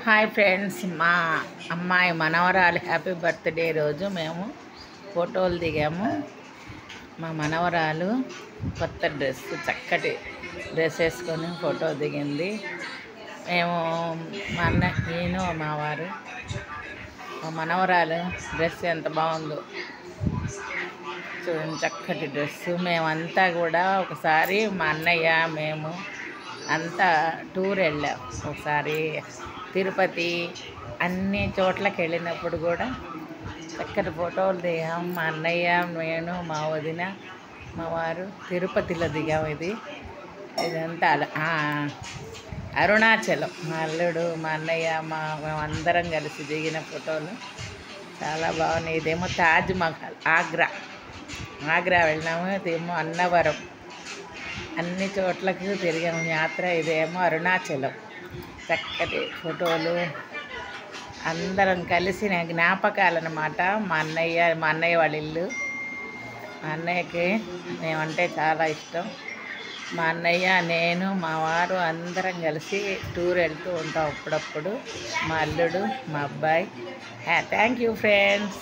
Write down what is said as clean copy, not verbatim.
Hi friends, మా అమ్మాయి మనవరాలు హ్యాపీ బర్త్డే రోజు మేము ఫోటోలు దిగాము. మా మనవరాలు కొత్త డ్రెస్, చక్కటి డ్రెస్ వేసుకొని ఫోటో దిగింది. మేము మా అన్న, నేను, మా వారు, మా మనవరాలు డ్రెస్ ఎంత బాగుందో చూడండి, చక్కటి డ్రెస్సు. మేమంతా కూడా ఒకసారి మా అన్నయ్య మేము అంతా టూర్ వెళ్ళాం. ఒకసారి తిరుపతి, అన్ని చోట్లకి వెళ్ళినప్పుడు కూడా చక్కటి ఫోటోలు దిగాం. మా అన్నయ్య, నేను, మా వదిన, మా వారు తిరుపతిలో దిగాము. ఇదంతా అరుణాచలం. మా అల్లుడు, మా అన్నయ్య, మేమందరం కలిసి దిగిన ఫోటోలు చాలా బాగున్నాయి. ఇదేమో తాజ్ మహల్, ఆగ్రా వెళ్ళినాము. ఇదేమో అన్నవరం. అన్ని చోట్లకు తిరిగాము యాత్ర. ఇదేమో అరుణాచలం. చక్కటి ఫోటోలు అందరం కలిసి జ్ఞాపకాలు అన్నమాట. మా అన్నయ్య వాళ్ళ ఇల్లు. మా అన్నయ్యకి మేమంటే చాలా ఇష్టం. మా అన్నయ్య, నేను, మా వారు అందరం కలిసి టూర్ వెళ్తూ ఉంటాం అప్పుడప్పుడు. మా అల్లుడు, మా అబ్బాయి. Thank you friends.